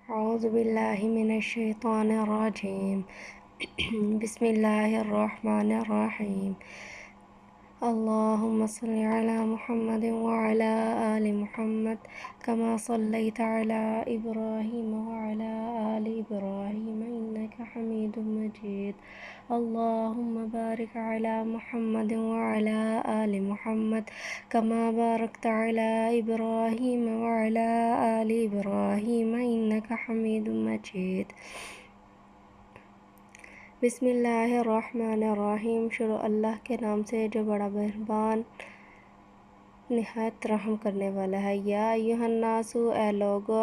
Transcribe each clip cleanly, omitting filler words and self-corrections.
أعوذ بالله من الشيطان الرجيم بسم الله الرحمن الرحيم اللهم صل على محمد وعلى آل محمد كما صليت على إبراهيم وعلى آل إبراهيم إنك حميد مجيد اللهم بارك على محمد وعلى آل محمد كما باركت على إبراهيم وعلى آل إبراهيم إنك حميد مجيد بسم اللہ الرحمن الرحیم۔ شروع اللہ کے نام سے جو بڑا مہربان نہایت رحم کرنے والا ہے۔ یا ایھا الناس، اے لوگو،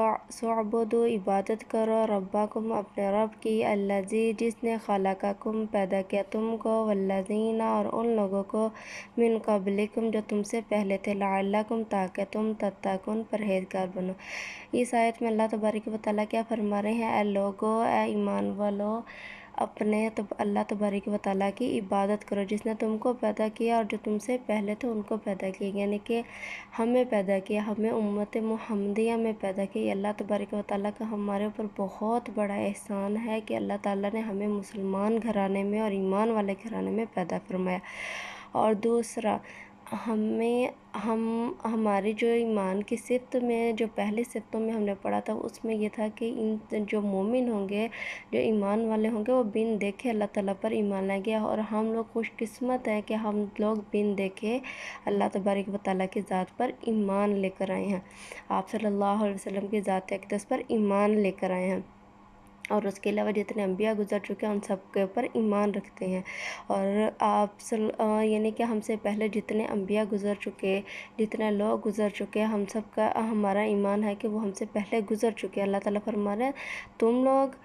اعبدوا، عبادت کرو، ربکم، اپنے رب کی، الذی، جس نے خلقکم، پیدا کیا تم کو، والذین، اور ان لوگوں کو، من قبلکم، جو تم سے پہلے تھے، لعلکم، تاکہ تم تتقون، پرہیزگار بنو۔ اس آیت میں اللہ تبارک و تعالیٰ کیا فرما رہے ہیں؟ اے لوگو، اے ایمان والو، اپنے اللہ تبارک و تعالیٰ کی عبادت کرو، جس نے تم کو پیدا کیا اور جو تم سے پہلے تھے ان کو پیدا کیا، یعنی کہ ہمیں پیدا کیا، ہمیں امت محمدیہ میں پیدا کیا۔ اللہ تبارک و تعالیٰ کا ہمارے اوپر بہت بڑا احسان ہے کہ اللہ تعالیٰ نے ہمیں مسلمان گھرانے میں اور ایمان والے گھرانے میں پیدا فرمایا۔ اور دوسرا، ہماری جو ایمان کی صفت میں، جو پہلی صفتوں میں ہم نے پڑھا تھا، اس میں یہ تھا کہ جو مومن ہوں گے، جو ایمان والے ہوں گے، وہ بن دیکھے اللہ تعالیٰ پر ایمان لائیں گے۔ اور ہم لوگ خوش قسمت ہیں کہ ہم لوگ بن دیکھے اللہ تبارک و تعالیٰ کی ذات پر ایمان لے کر آئے ہیں، آپ صلی اللہ علیہ وسلم کی ذات اقدس پر ایمان لے کر آئے ہیں، اور اس کے علاوہ جتنے انبیاء گزر چکے ہیں ان سب کے اوپر ایمان رکھتے ہیں۔ اور یعنی کہ ہم سے پہلے جتنے انبیاء گزر چکے، جتنے لوگ گزر چکے، ہم سب کا ہمارا ایمان ہے کہ وہ ہم سے پہلے گزر چکے۔ اللہ تعالیٰ فرما رہے ہیں تم لوگ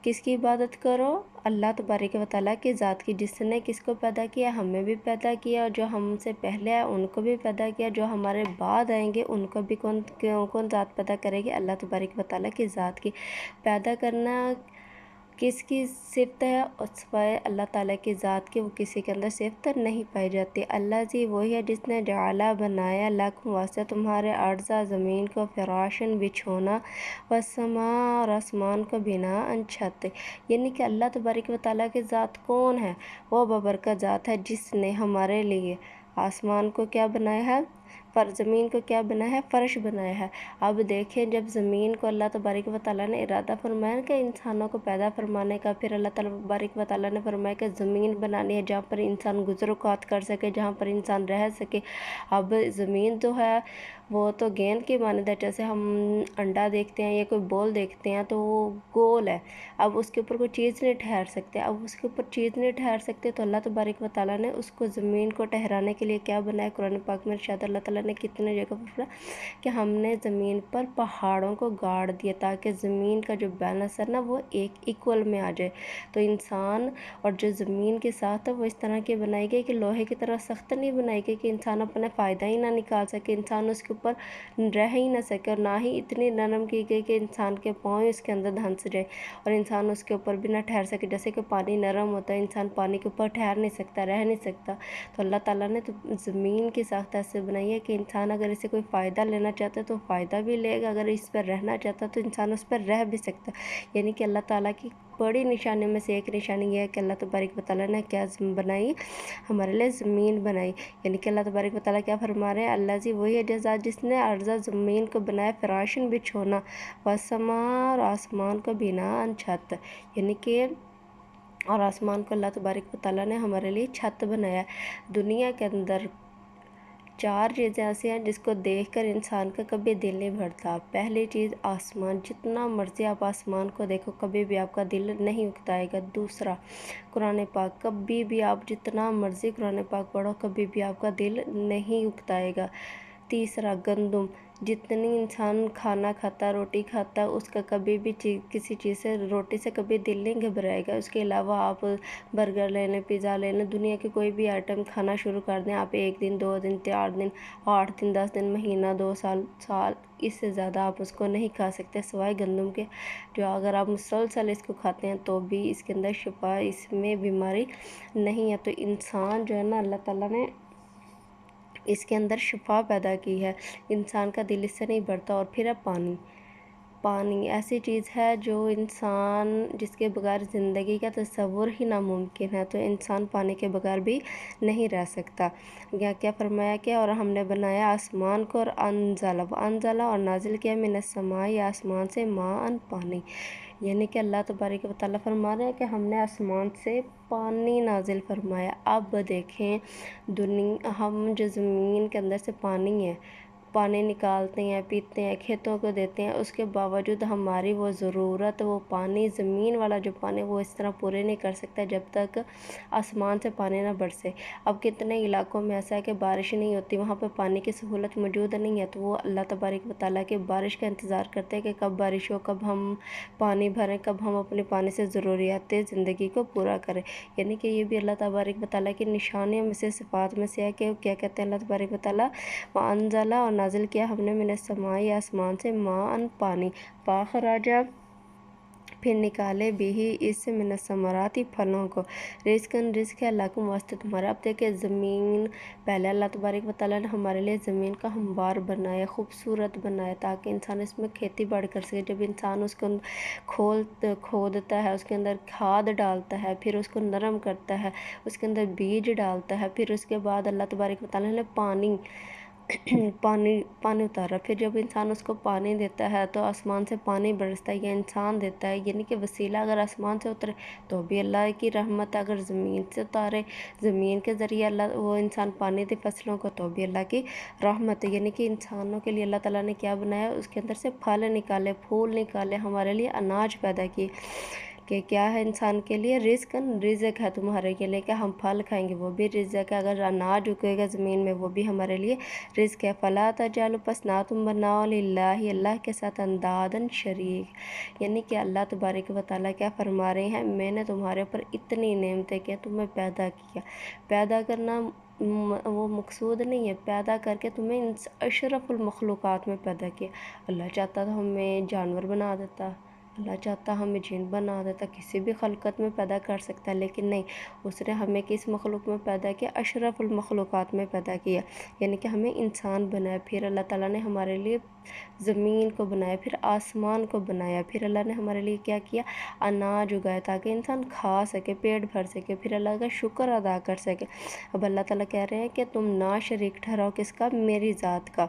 کس کی عبادت کرو؟ اللہ تبارک و تعالیٰ کی ذات کی، جس نے کس کو پیدا کیا؟ ہمیں بھی پیدا کیا، اور جو ہم سے پہلے آئے ان کو بھی پیدا کیا، جو ہمارے بعد آئیں گے ان کو بھی کون ذات پیدا کرے گی؟ اللہ تبارک و تعالیٰ کی ذات کی۔ پیدا کرنا کس کی صفت ہے؟ سوائے اللہ تعالیٰ کی ذات کی وہ کسی کے اندر صفت نہیں پائی جاتی۔ اللہ جی وہی ہے جس نے جعلا، بنایا، لکم، واسطے تمہارے، ارضا، زمین کو، فراشن، بچھونا، والسماء، اور آسمان کو، بناءً، چھت، یعنی کہ اللہ تبارک و تعالیٰ کی ذات کون ہے؟ وہ بابرکت ذات ہے جس نے ہمارے لیے آسمان کو کیا بنایا ہے؟ زمین کو کیا بنایا ہے؟ فرش بنایا ہے۔ اب دیکھیں جب زمین کو اللہ تبارک و تعالیٰ نے ارادہ فرمایا کہ انسانوں کو پیدا فرمانے کا، پھر اللہ تبارک و تعالیٰ نے فرمایا کہ زمین بنانی ہے جہاں پر انسان گزر اوقات کر سکے، جہاں پر انسان رہ سکے۔ اب زمین جو ہے وہ تو گیند کی مانند ہے، جیسے ہم انڈا دیکھتے ہیں یا کوئی بول دیکھتے ہیں تو وہ گول ہے، اب اس کے اوپر کوئی چیز نہیں ٹھہر سکتے۔ اب اس کے اوپر چیز نہیں ٹھہر سکتے تو اللہ تبارک و تعالیٰ نے اس کو، زمین کو ٹھہرانے کے لیے کیا بنایا؟ قرآن پاک میں ارشاد اللہ تعالیٰ نے کتنے جگہ پر پڑھا کہ ہم نے زمین پر پہاڑوں کو گاڑ دیا تاکہ زمین کا جو بیلنس ہے نا وہ ایک ایکول میں آ جائے۔ تو انسان اور جو زمین کے ساتھ ہے وہ اس طرح کی بنائی گئی کہ لوہے کی طرح سخت نہیں بنائی گئی کہ انسان اپنا فائدہ ہی نہ نکال سکے، انسان اس کے اوپر رہ ہی نہ سکے، اور نہ ہی اتنی نرم کی گئی کہ انسان کے پاؤں اس کے اندر دھنس جائے اور انسان اس کے اوپر بھی نہ ٹھہر سکے۔ جیسے کہ پانی نرم ہوتا ہے، انسان پانی کے اوپر ٹھہر نہیں سکتا، رہ نہیں سکتا، تو اللہ تعالیٰ نے تو زمین کی ساخت ایسے بنائی ہے کہ انسان اگر اسے کوئی فائدہ لینا چاہتا ہے تو فائدہ بھی لے گا، اگر اس پر رہنا چاہتا ہے تو انسان اس پر رہ بھی سکتا ہے۔ یعنی کہ اللہ تعالیٰ کی بڑی نشانی میں سے ایک نشانی یہ ہے کہ اللہ تبارک و تعالیٰ نے کیا بنائی؟ ہمارے لیے زمین بنائی۔ یعنی کہ اللہ تبارک و تعالیٰ کیا فرما رہے ہیں؟ اللہ جی وہی ہے جس نے ارضا، زمین کو بنایا، فراشن، بچھونا، والسماء، اور آسمان کو، بناءً، چھت، یعنی کہ اور آسمان کو اللہ تبارک و تعالیٰ نے ہمارے لیے چھت بنایا۔ دنیا کے اندر 4 چیزیں ایسی ہیں جس کو دیکھ کر انسان کا کبھی دل نہیں بھرتا۔ پہلی چیز آسمان، جتنا مرضی آپ آسمان کو دیکھو کبھی بھی آپ کا دل نہیں اکتائے گا۔ دوسرا قرآن پاک، کبھی بھی آپ جتنا مرضی قرآن پاک پڑھو کبھی بھی آپ کا دل نہیں اکتائے گا۔ تیسرا گندم، جتنی انسان کھانا کھاتا، روٹی کھاتا، اس کا کبھی بھی کسی چیز سے، روٹی سے کبھی دل نہیں گھبرائے گا۔ اس کے علاوہ آپ برگر لے لیں، پیزا لے لیں، دنیا کے کوئی بھی آئٹم کھانا شروع کر دیں، آپ 1 دن، 2 دن، 4 دن، 8 دن، 10 دن، مہینہ، 2 سال، اس سے زیادہ آپ اس کو نہیں کھا سکتے سوائے گندم کے، جو اگر آپ مسلسل اس کو کھاتے ہیں تو بھی اس کے اندر شفا، اس میں بیماری نہیں ہے۔ تو انسان جو ہے نا اللہ تعالیٰ نے اس کے اندر شفا پیدا کی ہے، انسان کا دل اس سے نہیں بھرتا۔ اور پھر ہے پانی، پانی ایسی چیز ہے جو انسان جس کے بغیر زندگی کا تصور ہی ناممکن ہے، تو انسان پانی کے بغیر بھی نہیں رہ سکتا۔ یا کیا فرمایا کہ اور ہم نے بنایا آسمان کو اور انزلہ اور نازل کیا من السماء آسمان سے ماء پانی، یعنی کہ اللہ تبارک و تعالیٰ فرما رہے ہیں کہ ہم نے آسمان سے پانی نازل فرمایا۔ اب دیکھیں ہم جو زمین کے اندر سے پانی نکالتے ہیں، پیتے ہیں، کھیتوں کو دیتے ہیں، اس کے باوجود ہماری وہ ضرورت، وہ پانی، زمین والا جو پانی، وہ اس طرح پورے نہیں کر سکتا جب تک آسمان سے پانی نہ برسے۔ اب کتنے علاقوں میں ایسا ہے کہ بارش نہیں ہوتی، وہاں پہ پانی کی سہولت موجود نہیں ہے، تو وہ اللہ تبارک و تعالیٰ کی بارش کا انتظار کرتے ہیں کہ کب بارش ہو، کب ہم پانی بھریں، کب ہم اپنے پانی سے ضروریات زندگی کو پورا کریں۔ یعنی کہ یہ بھی اللہ تبارک و تعالیٰ کی نشانیوں میں سے، صفات میں سے ہے کہ کیا کہتے ہیں اللہ تبارک و تعالیٰ، وَأَنزَلَ اور نازل کیا ہم نے من السماء آسمان سے ماء پانی، فَأَخْرَجَ پھر نکالے بھی اس سے من الثمرات پھلوں کو، رزق ہے لکم واسطے تمہارا۔ اب دیکھیں زمین، پہلے اللہ تبارک و تعالیٰ نے ہمارے لیے زمین کا ہموار بنایا، خوبصورت بنایا تاکہ انسان اس میں کھیتی باڑی کر سکے۔ جب انسان اس کو کھودتا ہے، اس کے اندر کھاد ڈالتا ہے، پھر اس کو نرم کرتا ہے، اس کے اندر بیج ڈالتا ہے، پھر اس کے بعد اللہ تبارک و تعالیٰ نے پانی اتارا، پھر جب انسان اس کو پانی دیتا ہے تو آسمان سے پانی برستا ہے، یہ انسان دیتا ہے، یعنی کہ وسیلہ اگر آسمان سے اترے تو بھی اللہ کی رحمت ہے، اگر زمین سے اتارے، زمین کے ذریعے اللہ وہ انسان پانی دے فصلوں کو، تو بھی اللہ کی رحمت ہے۔ یعنی کہ انسانوں کے لیے اللہ تعالیٰ نے کیا بنایا، اس کے اندر سے پھل نکالے، پھول نکالے، ہمارے لیے اناج پیدا کیے کہ کیا ہے انسان کے لیے رزق ہے تمہارے کے لیے، کہ ہم پھل کھائیں گے وہ بھی رزق ہے، اگر اناج اگے گا زمین میں وہ بھی ہمارے لیے رزق ہے۔ فَلَا تَجْعَلُوا پس نہ تم بناؤ للہ اللہ کے ساتھ انداداً شریک، یعنی کہ اللہ تبارک و تعالیٰ کیا فرما رہے ہیں، میں نے تمہارے اوپر اتنی نعمتیں کہ تمہیں پیدا کیا، پیدا کرنا وہ مقصود نہیں ہے، پیدا کر کے تمہیں اشرف المخلوقات میں پیدا کیا۔ اللہ چاہتا تو ہمیں جانور بنا دیتا، اللہ چاہتا ہمیں جن بنا دیتا، کسی بھی خلقت میں پیدا کر سکتا، لیکن نہیں، اس نے ہمیں کس مخلوق میں پیدا کیا، اشرف المخلوقات میں پیدا کیا، یعنی کہ ہمیں انسان بنایا۔ پھر اللہ تعالیٰ نے ہمارے لیے زمین کو بنایا، پھر آسمان کو بنایا، پھر اللہ نے ہمارے لیے کیا کیا، اناج اگایا تاکہ انسان کھا سکے، پیٹ بھر سکے، پھر اللہ کا شکر ادا کر سکے۔ اب اللہ تعالیٰ کہہ رہے ہیں کہ تم نہ شریک ٹھہراؤ، کس کا، میری ذات کا،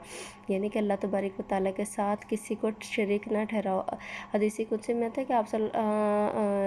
یعنی کہ اللہ تبارک و تعالیٰ کے ساتھ کسی کو شریک نہ ٹھہراؤ۔ حدیث قدسی میں تھا کہ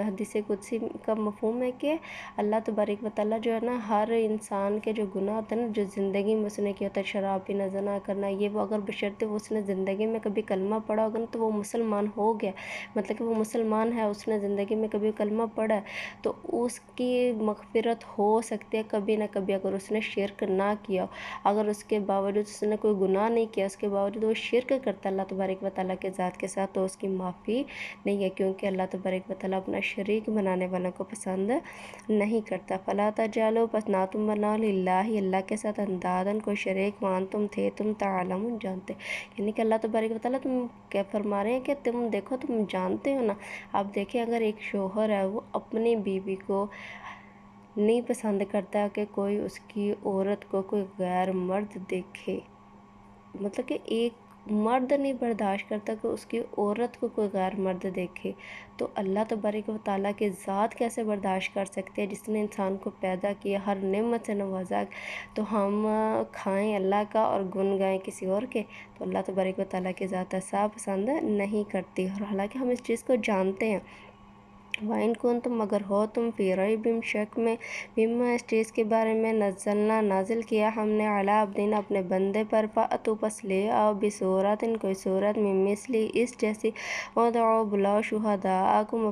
حدیث قدسی کا مفہوم ہے کہ اللہ تبارک و تعالیٰ جو ہے نا، ہر انسان کے جو گناہ ہوتے ہیں نا، جو زندگی میں اس نے کیا ہوتا ہے، شراب پینا، زنا کرنا، یہ وہ، اگر بشرطِ اس نے زندگی میں کبھی کلمہ پڑھا ہوگا نا تو وہ مسلمان ہو گیا، مطلب کہ وہ مسلمان ہے، اس نے زندگی میں کبھی کلمہ پڑھا ہے تو اس کی مغفرت ہو سکتی ہے کبھی نہ کبھی، اگر اس نے شرک نہ کیا، اگر اس کے باوجود اس نے کوئی گناہ نہیں کیا، اس کے باوجود وہ شرک کرتا اللہ تبارک و تعالیٰ کے ذات کے ساتھ، تو اس کی معافی نہیں ہے، کیونکہ اللہ تبارک و تعالیٰ اپنا شریک بنانے والوں کو پسند نہیں کرتا۔ فَلَا تَجْعَلُوا پس نہ تم بناؤ للہ اللہ کے ساتھ انداداً کوئی شریک، وانتم تھے تم تعلمون جانتے، یعنی کہ اللہ تبارک و تعالیٰ تم کیا فرما رہے ہیں کہ تم دیکھو، تم جانتے ہو نا۔ اب دیکھیں اگر ایک شوہر ہے وہ اپنی بیوی کو نہیں پسند کرتا کہ کوئی اس کی عورت کو کوئی غیر مرد دیکھے، مطلب کہ ایک مرد نہیں برداشت کرتا کہ اس کی عورت کو کوئی غیر مرد دیکھے، تو اللہ تبارک و تعالیٰ کے ذات کیسے برداشت کر سکتے ہیں جس نے انسان کو پیدا کیا، ہر نعمت سے نوازا، تو ہم کھائیں اللہ کا اور گن گائیں کسی اور کے، تو اللہ تبارک و تعالیٰ کے ذات ایسا پسند نہیں کرتی، اور حالانکہ ہم اس چیز کو جانتے ہیں۔ وَإِن كُنتُم اگر ہو تم فی ریب شک میں، مما اس چیز کے بارے میں نزلنا نازل کیا ہم نے علی عبدنا اپنے بندے پر، فأتوا پس لے آؤ بصورت کوئی صورت، من مثلی اس جیسی، وادعوا بلاؤ شہداءکم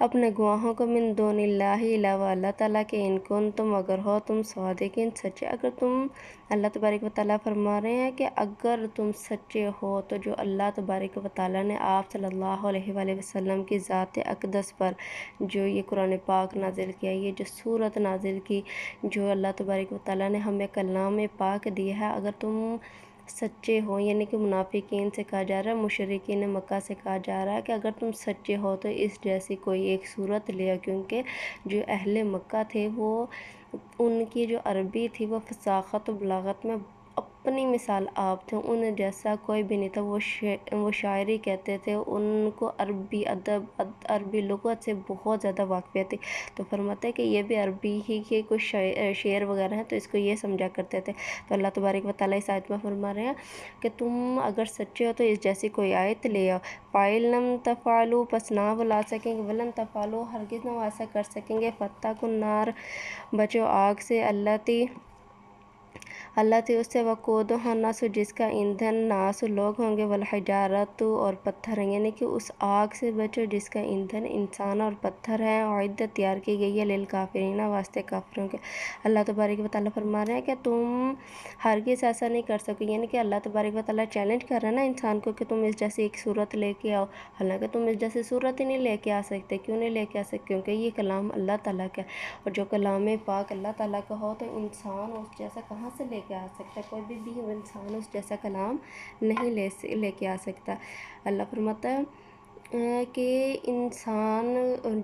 اپنے گواہوں کو، من دون اللہ علاوہ اللہ تعالیٰ کے، ان کنتم اگر ہو تم صادقین سچے، اگر تم، اللہ تبارک و تعالیٰ فرما رہے ہیں کہ اگر تم سچے ہو تو جو اللہ تبارک و تعالیٰ نے آپ صلی اللہ علیہ وآلہ وسلم کی ذات اقدس پر جو یہ قرآن پاک نازل کیا، یہ جو سورت نازل کی، جو اللہ تبارک و تعالیٰ نے ہمیں کلام پاک دیا ہے، اگر تم سچے ہو، یعنی کہ منافقین سے کہا جا رہا ہے، مشرکین مکہ سے کہا جا رہا ہے کہ اگر تم سچے ہو تو اس جیسی کوئی ایک صورت لیا، کیونکہ جو اہل مکہ تھے وہ، ان کی جو عربی تھی وہ فصاحت و بلاغت میں اپنی مثال آپ تھے، ان جیسا کوئی بھی نہیں تھا۔ وہ شاعری کہتے تھے، ان کو عربی ادب، عربی لغت سے بہت زیادہ واقفیت تھی، تو فرماتے ہیں کہ یہ بھی عربی ہی کے کچھ شعر وغیرہ ہیں، تو اس کو یہ سمجھا کرتے تھے۔ تو اللہ تبارک و تعالیٰ اس آیت میں فرما رہے ہیں کہ تم اگر سچے ہو تو اس جیسی کوئی آیت لے آؤ۔ فَإِن لَمْ تَفْعَلُوا، پس نہ وہ لا سکیں گے، وَلَن تَفْعَلُوا، ہرگز نہ وہ ایسا کر سکیں گے، فَاتَّقُوا النَّارَ، بچو آگ سے، اللہ تھی اس سے، وقودها الناس، جس کا ایندھن ناس لوگ ہوں گے، والحجارۃ، اور پتھر ہیں، یعنی کہ اس آگ سے بچو جس کا ایندھن انسان اور پتھر ہے، اعدت، تیار کی گئی ہے، للکافرین، واسطے کافروں کے۔ اللہ تبارک و تعالیٰ فرما رہے ہیں کہ تم ہرگز ایسا نہیں کر سکو، یعنی کہ اللہ تبارک و تعالیٰ چیلنج کر رہے ہیں نا انسان کو کہ تم اس جیسی ایک صورت لے کے آؤ، حالانکہ تم اس جیسی صورت ہی نہیں لے کے آ سکتے۔ کیوں نہیں لے کے آ سکتے؟ کیونکہ یہ کلام اللہ تعالیٰ کا ہے، اور جو کلام پاک اللہ تعالیٰ کا ہو تو انسان اس جیسا کہاں سے لے کے آ سکتا ہے؟ کوئی بھی انسان اس جیسا کلام نہیں لے کے آ سکتا۔ اللہ فرماتا ہے کہ انسان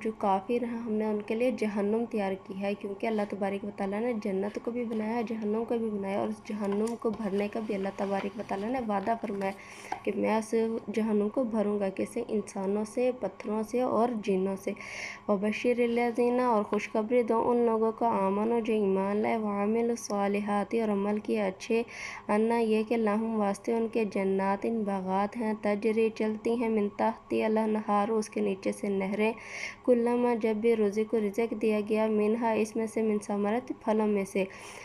جو کافر ہیں، ہم نے ان کے لیے جہنم تیار کی ہے، کیونکہ اللہ تبارک و تعالیٰ نے جنت کو بھی بنایا ہے، جہنم کو بھی بنایا، اور اس جہنم کو بھرنے کا بھی اللہ تبارک و تعالیٰ نے وعدہ فرمایا کہ میں اس جہنم کو بھروں گا، کیسے؟ انسانوں سے، پتھروں سے اور جنوں سے۔ وبشر الذین، اور خوشخبری دو ان لوگوں کو، آمنوا، جو ایمان لائے، وعملوا الصالحات، اور عمل کیے اچھے، انا، یہ کہ لہم، واسطے ان کے، جنات، باغات ہیں، تجری، چلتی ہیں، من تحتی الانہار، اس کے نیچے سے نہریں، کلما، جب بھی رزق، رزق دیا گیا، منہا، اس میں سے، من ثمرات، پھلوں میں سے،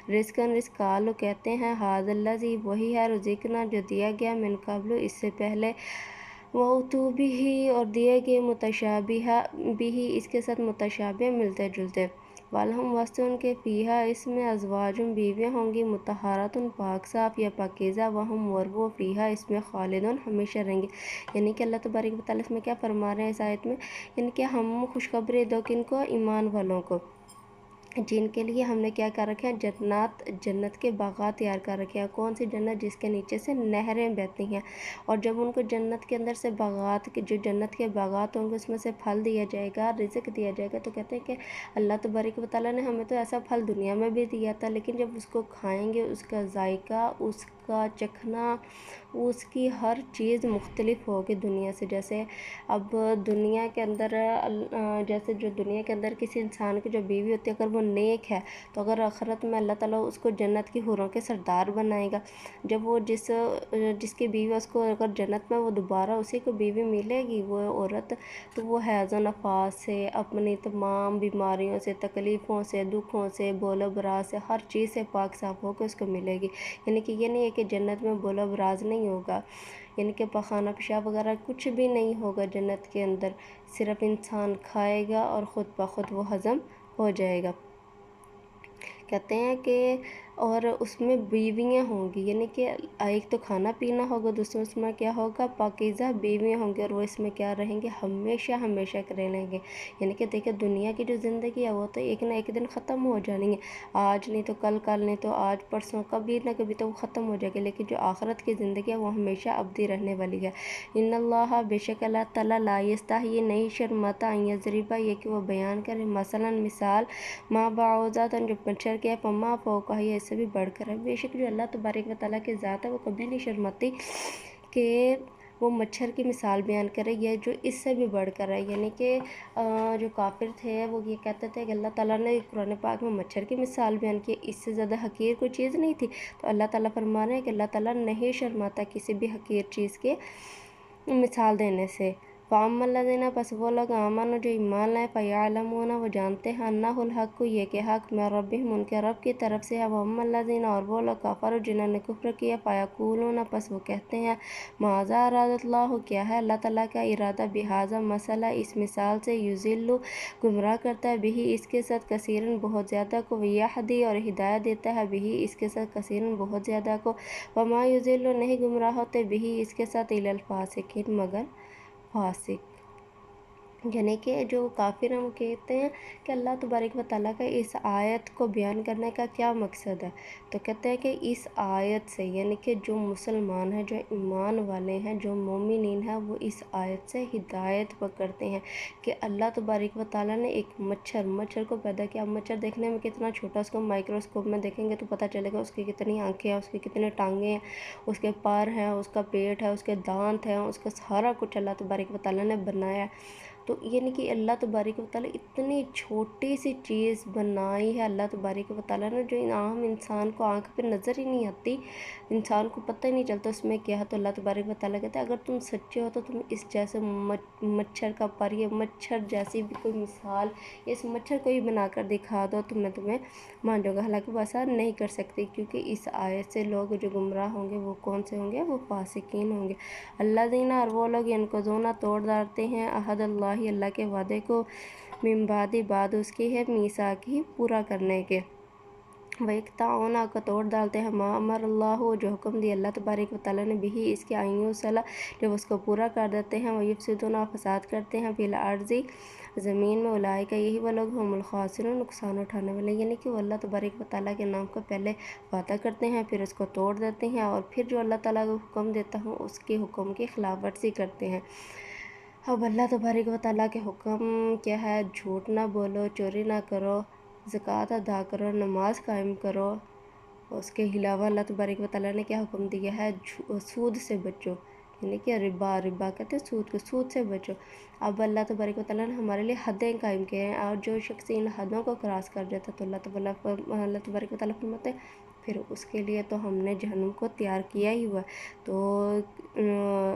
رزقاً، رزق، قالوا، کہتے ہیں، ھذا الذی، وہی ہے، رزقنا، جو دیا گیا، من قبل، اس سے پہلے، وَأُتُوا بِهِ، اور دیے گئے، متشابہا بِهِ، اس کے ساتھ متشابہ، ملتے جلتے، وَلَہُمْ، واسطے ان کے، فیہا، اس میں، ازواج، بیویاں ہوں گی، مطہرات، پاک صاف یا پاکیزہ، وَہُمْ، اور وہ، فیہا، اس میں، خالدون، ہمیشہ رہیں گے۔ یعنی کہ اللہ تبارک و تعالیٰ اس میں کیا فرما رہے ہیں اس آیت میں؟ یعنی کہ ہم خوشخبری دو کن کو؟ ایمان والوں کو، جن کے لیے ہم نے کیا کر رکھا ہے؟ جنت کے باغات تیار کر رکھے ہیں۔ کون سی جنت؟ جس کے نیچے سے نہریں بہتی ہیں، اور جب ان کو جنت کے اندر سے باغات، جو جنت کے باغات ہوں گے، اس میں سے پھل دیا جائے گا، رزق دیا جائے گا، تو کہتے ہیں کہ اللہ تبارک و تعالیٰ نے ہمیں تو ایسا پھل دنیا میں بھی دیا تھا، لیکن جب اس کو کھائیں گے، اس کا ذائقہ، اس کا چکھنا، اس کی ہر چیز مختلف ہوگی دنیا سے۔ جیسے اب دنیا کے اندر، جیسے جو دنیا کے اندر کسی انسان کی جو بیوی ہوتی ہے، اگر وہ نیک ہے، تو اگر آخرت میں اللہ تعالیٰ اس کو جنت کی حوروں کے سردار بنائے گا۔ جب وہ جس کی بیوی، اس کو اگر جنت میں وہ دوبارہ اسی کو بیوی ملے گی، وہ عورت، تو وہ حیض و نفاس سے، اپنی تمام بیماریوں سے، تکلیفوں سے، دکھوں سے، بول و براز سے، ہر چیز سے پاک صاف ہو کے اس کو ملے گی۔ یعنی کہ یہ نہیں ہے کہ جنت میں بول و براز نہیں ہوگا، یعنی کہ پخانہ پیشاب وغیرہ کچھ بھی نہیں ہوگا جنت کے اندر، صرف انسان کھائے گا اور خود بخود وہ ہضم ہو جائے گا۔ کہتے ہیں کہ اور اس میں بیویاں ہوں گی، یعنی کہ ایک تو کھانا پینا ہوگا، دوسرا اس میں کیا ہوگا؟ پاکیزہ بیویاں ہوں گی، اور وہ اس میں کیا رہیں گے؟ ہمیشہ ہمیشہ رہیں گے۔ یعنی کہ دیکھیں، دنیا کی جو زندگی ہے وہ تو ایک نہ ایک دن ختم ہو جانی ہے، آج نہیں تو کل، کل نہیں تو آج، پرسوں، کبھی نہ کبھی تو وہ ختم ہو جائے گی، لیکن جو آخرت کی زندگی ہے وہ ہمیشہ ابدی رہنے والی ہے۔ ان اللہ، بے شک اللہ تعالیٰ، لا یستحیی، نہیں شرماتا، ان یضرب، یہ کہ وہ بیان کرے، مثلا، مثال، ما بعوضۃ، جو مچھر کے، فما فوقہا، یہ اس سے بھی بڑھ کر ہے۔ بے شک جو اللہ تبارک و تعالیٰ کی ذات ہے وہ کبھی نہیں شرماتی کہ وہ مچھر کی مثال بیان کرے، یہ جو اس سے بھی بڑھ کر ہے۔ یعنی کہ جو کافر تھے وہ یہ کہتے تھے کہ اللہ تعالیٰ نے قرآن پاک میں مچھر کی مثال بیان کی، اس سے زیادہ حقیر کوئی چیز نہیں تھی، تو اللہ تعالیٰ فرما رہے ہیں کہ اللہ تعالیٰ نہیں شرماتا کسی بھی حقیر چیز کے مثال دینے سے۔ فَأَمَّا الَّذِينَ، پس وہ لوگ، آمنوا، جو ایمان لائے، فَيَعْلَمُونَ، وہ جانتے ہیں، أَنَّهُ الْحَقُّ، یہ کہ حق، مِن رَبِّهِمْ، ان کے رب کی طرف سے ہے، وَأَمَّا الَّذِينَ، اور وہ لوگ، كَفَرُوا، جنہوں نے کفر کیا، فَيَقُولُونَ، پس وہ کہتے ہیں، مَاذَا أَرَادَ اللَّهُ، کیا ہے اللہ تعالیٰ کا ارادہ، بِهَذَا، مَثَلًا، اس مثال سے، يُضِلُّ، گمراہ کرتا ہے، بِهِ، اس کے ساتھ، كَثِيرًا، بہت زیادہ کو، وَيَهْدِي، اور ہدایت دیتا ہے، بِهِ، اس کے ساتھ، كَثِيرًا، بہت زیادہ کو، وَمَا يُضِلُّ، نہیں گمراہ ہوتے، بِهِ، اس کے ساتھ، إِلَّا الْفَاسِقِينَ، مگر فاسق۔ یعنی کہ جو کافر ہیں وہ کہتے ہیں کہ اللہ تبارک و تعالیٰ کا اس آیت کو بیان کرنے کا کیا مقصد ہے، تو کہتے ہیں کہ اس آیت سے یعنی کہ جو مسلمان ہیں، جو ایمان والے ہیں، جو مومنین ہیں، وہ اس آیت سے ہدایت پکڑتے ہیں کہ اللہ تبارک و تعالیٰ نے ایک مچھر کو پیدا کیا۔ مچھر دیکھنے میں کتنا چھوٹا، اس کو مائکروسکوپ میں دیکھیں گے تو پتہ چلے گا اس کی کتنی آنکھیں ہیں، اس کی کتنے ٹانگیں ہیں، اس کے پار ہیں، اس کا پیٹ ہے، اس کے دانت ہیں، اس کا سارا کچھ اللہ تبارک و تعالیٰ نے بنایا ہے۔ تو یعنی کہ اللہ تبارک و تعالیٰ اتنی چھوٹی سی چیز بنائی ہے اللہ تبارک و تعالیٰ نے، جو عام انسان کو آنکھ پہ نظر ہی نہیں آتی، انسان کو پتہ ہی نہیں چلتا اس میں کیا ہے۔ تو اللہ تبارک و تعالیٰ کہتے ہیں اگر تم سچے ہو تو تم اس جیسے مچھر کا پر، یہ مچھر جیسی بھی کوئی مثال اس مچھر کو ہی بنا کر دکھا دو تو میں تمہیں مان جاؤں گا۔ حالانکہ وہ ایسا نہیں کر سکتی، کیونکہ اس آیت سے لوگ جو گمراہ ہوں گے وہ کون سے ہوں گے؟ وہ فاسقین ہوں گے۔ اللہ دینا، اور وہ لوگ ینقضون توڑ ڈالتے ہیں عہد اللہ کے وعدے کو، من بعد اس کی ہے میثاقہ پورا کرنے کے، وَيَقْطَعُونَ کو توڑ ڈالتے ہیں ما امر اللہ جو حکم دی اللہ تبارک و تعالیٰ نے بھی اس کے آئین صلاح جب اس کو پورا کر دیتے ہیں، وَيُفْسِدُونَ فساد کرتے ہیں فی الارض زمین میں، اولئک یہی وہ لوگ ہم الخاسرون نقصان اٹھانے والے، یعنی کہ وہ اللہ تبارک و تعالیٰ کے نام کو پہلے وعدہ کرتے ہیں، پھر اس کو توڑ دیتے ہیں، اور پھر جو اللہ تعالیٰ کو حکم دیتا ہوں اس کے حکم کی خلاف ورزی کرتے ہیں۔ اب اللہ تبارک و تعالیٰ کے حکم کیا ہے؟ جھوٹ نہ بولو، چوری نہ کرو، زکوٰۃ ادا کرو، نماز قائم کرو۔ اس کے علاوہ اللہ تبارک و تعالیٰ نے کیا حکم دیا ہے؟ سود سے بچو، یعنی کہ ربا کہتے ہیں سود کو، سود سے بچو۔ اب اللہ تبارک و تعالیٰ نے ہمارے لیے حدیں قائم کیے ہیں، اور جو شخص ان حدوں کو کراس کر جاتا ہے تو اللہ تبارک و تعالیٰ فرماتے ہیں پھر اس کے لیے تو ہم نے جہنم کو تیار کیا ہی ہوا ہے۔ تو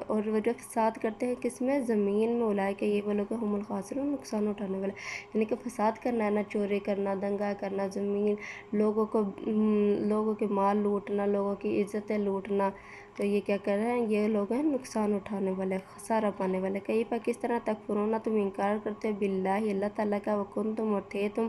اور وہ جو فساد کرتے ہیں کس میں؟ زمین میں، اولئک یہ وہ لوگ ہم الخاسرون نقصان اٹھانے والے، یعنی کہ فساد کرنا ہے، نہ چوری کرنا، دنگا کرنا، زمین لوگوں کے مال لوٹنا، لوگوں کی عزتیں لوٹنا، تو یہ کیا کر رہے ہیں؟ یہ لوگ ہیں نقصان اٹھانے والے، خسارہ پانے والے۔ کئی پا کس طرح تکفرون تم انکار کرتے ہو باللہ اللہ تعالیٰ کا، وکنتم اور تھے تم،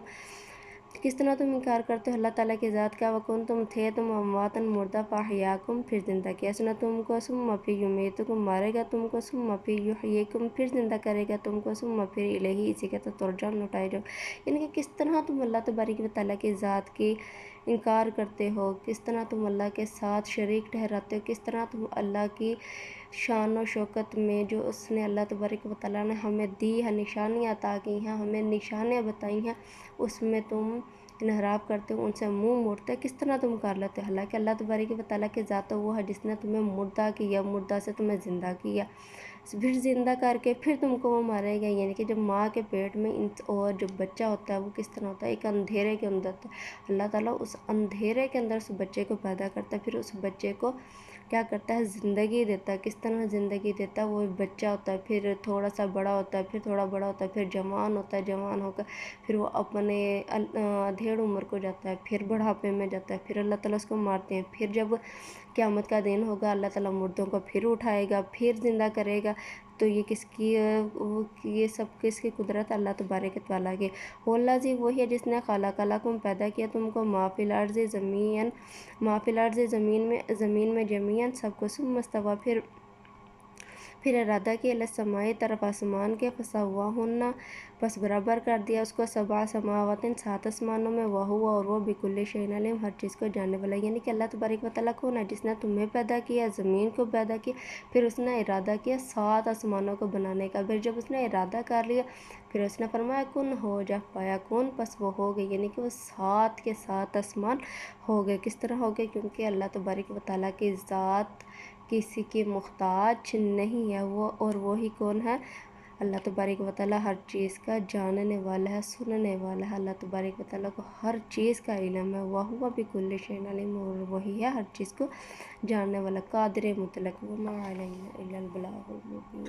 کس طرح تم انکار کرتے ہو اللہ تعالیٰ کی ذات کا، وکنتم تھے تم امواتن مردہ فاحیاکم پھر زندہ کیا، سنا تم کو ثم فی یمیتکم مارے گا تم کو، ثم فی یحییکم پھر زندہ کرے گا تم کو، ثم پھر الیہ اسی کے تو ترجعون لوٹائے جاؤ، یعنی کہ کس طرح تم اللہ تبارک و تعالیٰ کی ذات کی انکار کرتے ہو، کس طرح تم اللہ کے ساتھ شریک ٹھہراتے ہو، کس طرح تم اللہ کی شان و شوکت میں جو اس نے اللہ تبارک و تعالیٰ نے ہمیں دی ہے، نشانیاں عطا کی ہیں، ہمیں نشانیاں بتائی ہیں، اس میں تم انحراف کرتے ہو، ان سے منہ موڑتے ہو، کس طرح تم کر لیتے ہو؟ حالانکہ اللہ تبارک و تعالیٰ کی ذات وہ ہے جس نے تمہیں مردہ کیا، مردہ سے تمہیں زندہ کیا، پھر زندہ کر کے پھر تم کو وہ مارے گا، یعنی کہ جب ماں کے پیٹ میں اور جو بچہ ہوتا ہے وہ کس طرح ہوتا ہے؟ ایک اندھیرے کے اندر ہوتا ہے، اللہ تعالیٰ اس اندھیرے کے اندر اس بچے کو پیدا کرتا ہے، پھر اس بچے کو کیا کرتا ہے؟ زندگی دیتا ہے۔ کس طرح زندگی دیتا ہے؟ وہ بچہ ہوتا ہے، پھر تھوڑا سا بڑا ہوتا ہے، پھر تھوڑا بڑا ہوتا ہے، پھر جوان ہوتا ہے، جوان ہو کر پھر وہ اپنے ادھیڑ عمر کو جاتا ہے، پھر بڑھاپے میں جاتا ہے، پھر اللہ تعالیٰ اس کو مارتے ہیں، پھر جب قیامت کا دن ہوگا اللہ تعالیٰ مردوں کو پھر اٹھائے گا، پھر زندہ کرے گا۔ تو یہ کس کی یہ سب کس کی قدرت؟ اللہ تبارک و تعالیٰ کی۔ اللہ جی وہی ہے جس نے خلق لکم پیدا کیا تم کو، ما فی الارض زمین میں جمیعاً سب کو، ثم استویٰ پھر ارادہ کیا الی السماء طرف آسمان کے، فسواہن پس برابر کر دیا اس کو، سبع سماوات 7 آسمانوں میں، وہو اور وہ بکل شیء علیم ہر چیز کو جاننے والا، یعنی کہ اللہ تبارک و تعالیٰ کون ہے؟ جس نے تمہیں پیدا کیا، زمین کو پیدا کیا، پھر اس نے ارادہ کیا 7 آسمانوں کو بنانے کا، پھر جب اس نے ارادہ کر لیا پھر اس نے فرمایا کن ہو جا، پایا کون، پس وہ ہو گئی، یعنی کہ وہ 7 کے 7 آسمان ہو گئے۔ کس طرح ہو گئے؟ کیونکہ اللہ تبارک و تعالیٰ کی ذات کسی کی محتاج نہیں ہے، وہ اور وہی کون ہے؟ اللہ تبارک و تعالیٰ ہر چیز کا جاننے والا ہے، سننے والا ہے، اللہ تبارک و تعالیٰ کو ہر چیز کا علم ہے، وَهُوَ بِكُلِّ شَيْءٍ عَلِيمٌ، اور وہی ہے ہر چیز کو جاننے والا، قادر مطلق، وَمَا عَلَيْنَا إِلَّا الْبَلَاغُ الْمُبِينُ۔